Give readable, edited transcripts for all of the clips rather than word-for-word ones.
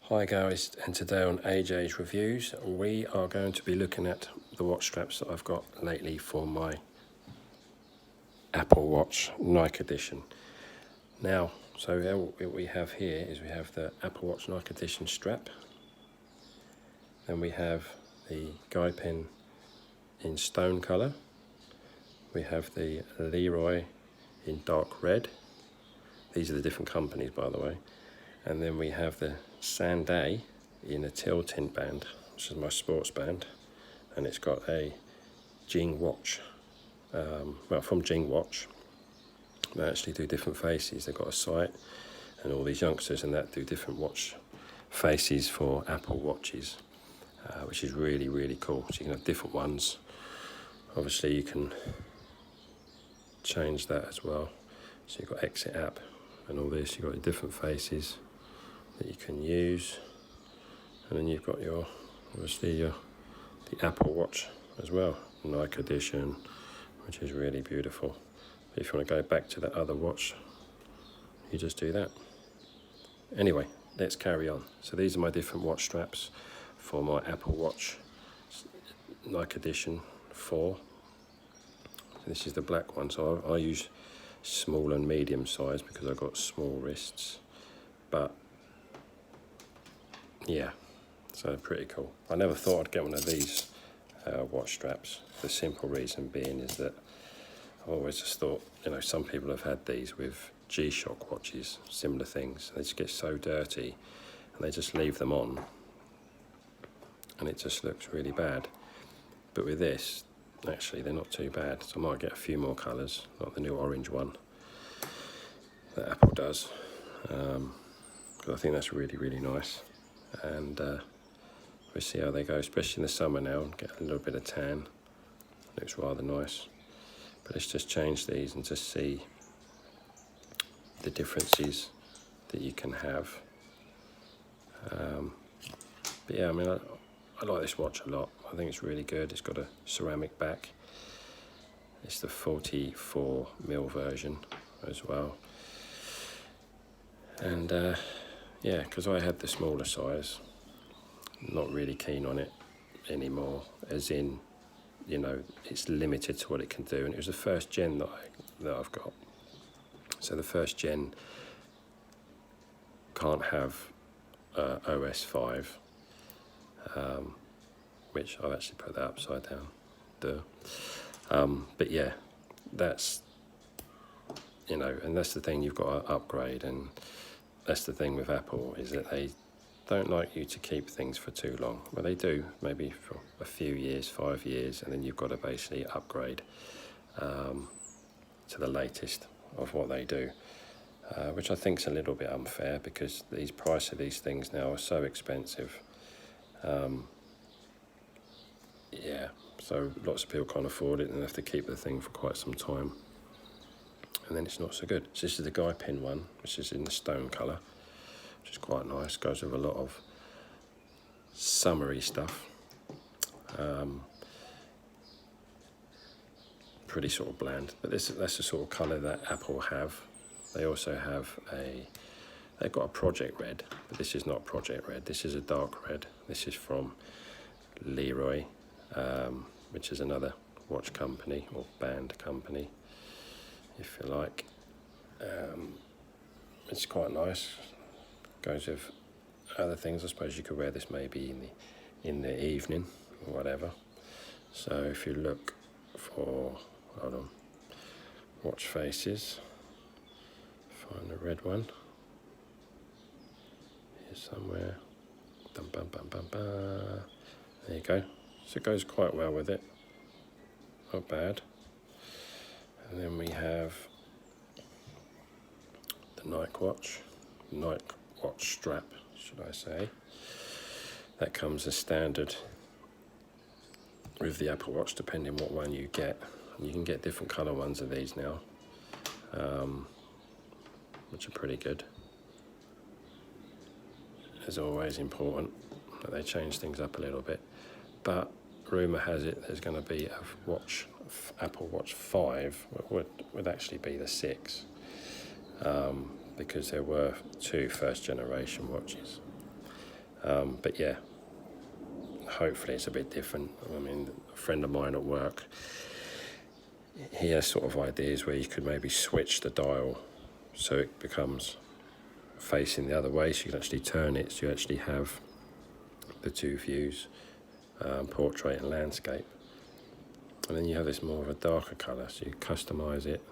Hi guys, and today on AJ's Reviews we are going to be looking at the watch straps that I've got lately for my Apple Watch Nike Edition. Now, so what we have here is we have the Apple Watch Nike Edition strap, then we have the guide pin in stone colour, we have the Leroy in dark red, these are the different companies by the way, and then we have the Sanday in a teal tint band, which is my sports band, and it's got a Jing watch, from Jing Watch. They actually do different faces. They've got a site, and all these youngsters and that do different watch faces for Apple Watches, which is really, really cool. So you can have different ones. Obviously you can change that as well. So you've got exit app and all this, you've got your different faces that you can use, and then you've got your the Apple Watch as well, Nike Edition, which is really beautiful. But if you want to go back to that other watch, you just do that. Anyway, let's carry on. So these are my different watch straps for my Apple Watch Nike Edition 4. This is the black one, so I use small and medium size because I've got small wrists, but yeah, so pretty cool. I never thought I'd get one of these watch straps. The simple reason being is that I've always just thought, some people have had these with G-Shock watches, similar things. They just get so dirty and they just leave them on and it just looks really bad. But with this, actually they're not too bad. So I might get a few more colours, like the new orange one that Apple does, because I think that's really, really nice. And we'll see how they go, especially in the summer now, and get a little bit of tan. Looks rather nice. But let's just change these and just see the differences that you can have. But yeah, I like this watch a lot. I think it's really good. It's got a ceramic back. It's the 44mm version as well. And yeah, because I had the smaller size, not really keen on it anymore, as in, it's limited to what it can do. And it was the first gen that I've got. So the first gen can't have OS 5, which I've actually put that upside down. But yeah, that's, and that's the thing, you've got to upgrade, and that's the thing with Apple, is that they don't like you to keep things for too long. Well, they do, maybe for a few years, 5 years, and then you've got to basically upgrade to the latest of what they do, which I think is a little bit unfair, because these price of these things now are so expensive. Yeah, so lots of people can't afford it and they have to keep the thing for quite some time, and then it's not so good. So this is the guide pin one, which is in the stone colour, which is quite nice. Goes with a lot of summery stuff. Pretty sort of bland, but that's the sort of colour that Apple have. They also have they've got a Project Red, but this is not Project Red. This is a dark red. This is from Leroy, which is another watch company or band company, if you like. It's quite nice. Goes with other things. I suppose you could wear this maybe in the evening or whatever. So if you look for, hold on, watch faces, find the red one here somewhere. Dum, bum, bum, bum, bum. There you go. So it goes quite well with it, not bad. And then we have the Nike watch strap, should I say. That comes as standard with the Apple Watch, depending what one you get. You can get different colour ones of these now, which are pretty good. As always, important that they change things up a little bit. But rumour has it there's going to be a Apple Watch 5, would actually be the 6, because there were 2 first generation watches. But yeah, hopefully it's a bit different. I mean, a friend of mine at work, he has sort of ideas where you could maybe switch the dial so it becomes facing the other way, so you can actually turn it so you actually have the two views, portrait and landscape. And then you have this more of a darker colour, so you customise it.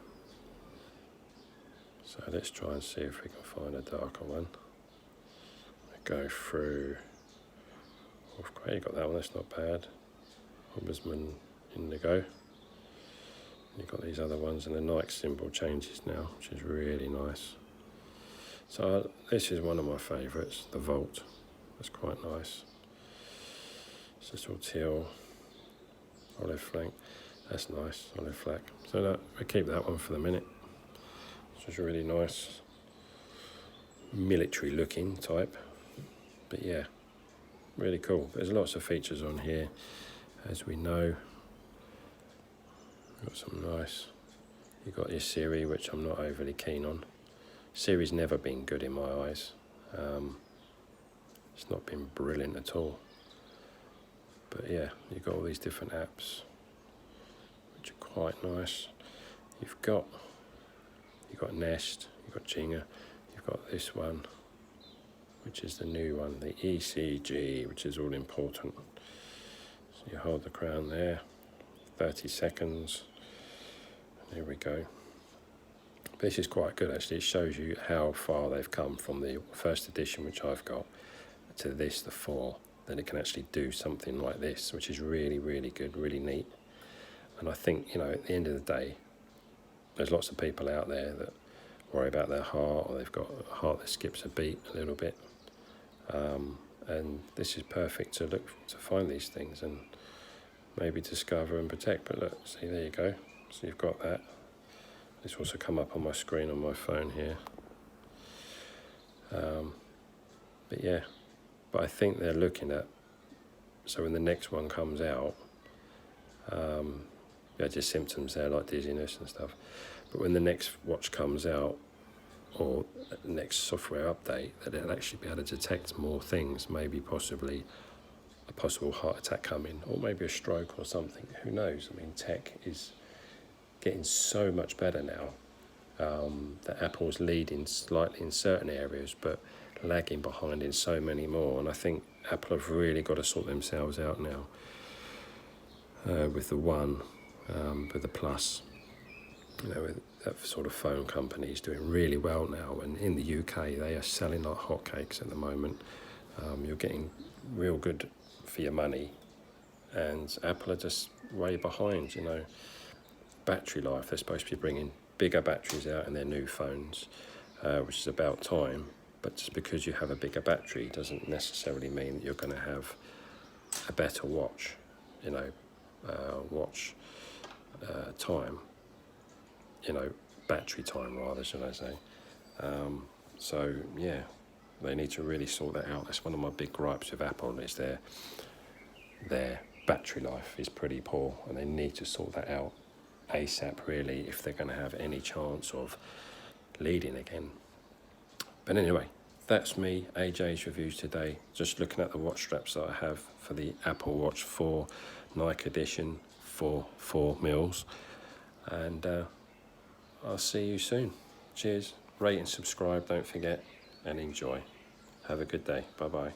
So let's try and see if we can find a darker one. Go through. Oh, great, you got that one, that's not bad. Ombudsman Indigo. You've got these other ones, and the Nike symbol changes now, which is really nice. So this is one of my favourites, the Volt. That's quite nice. It's just all teal, olive flank. That's nice, olive flack. So we keep that one for the minute. This is really nice, military looking type. But yeah, really cool. There's lots of features on here, as we know. Got some nice. You've got your Siri, which I'm not overly keen on. Siri's never been good in my eyes. It's not been brilliant at all. But yeah, you've got all these different apps, which are quite nice. You've got Nest, you've got Jinga, you've got this one, which is the new one, the ECG, which is all important. So you hold the crown there, 30 seconds, and here we go. This is quite good actually. It shows you how far they've come from the first edition, which I've got, to this, the 4. Then it can actually do something like this, which is really, really good, really neat. And I think, at the end of the day, there's lots of people out there that worry about their heart, or they've got a heart that skips a beat a little bit. And this is perfect to find these things and maybe discover and protect. But look, see, there you go. So you've got that. This also come up on my screen on my phone here. But yeah, but I think they're looking at, so when the next one comes out, just symptoms there like dizziness and stuff. But when the next watch comes out, or the next software update, that it'll actually be able to detect more things, maybe possibly a possible heart attack coming, or maybe a stroke or something. Who knows? I mean, tech is getting so much better now, that Apple's leading slightly in certain areas, but lagging behind in so many more. And I think Apple have really got to sort themselves out now, with the One, with the Plus. With that sort of phone company is doing really well now, and in the UK they are selling like hotcakes at the moment. You're getting real good for your money, and Apple are just way behind. Battery life, they're supposed to be bringing bigger batteries out in their new phones, which is about time. But just because you have a bigger battery doesn't necessarily mean that you're going to have a better watch. Time. Battery time rather, should I say. So yeah, they need to really sort that out. That's one of my big gripes with Apple, is their battery life is pretty poor, and they need to sort that out ASAP really, if they're going to have any chance of leading again. But anyway, that's me, AJ's reviews today, just looking at the watch straps that I have for the Apple Watch 4 Nike edition for 4 mils. And I'll see you soon. Cheers. Rate and subscribe, don't forget, and enjoy. Have a good day. Bye-bye.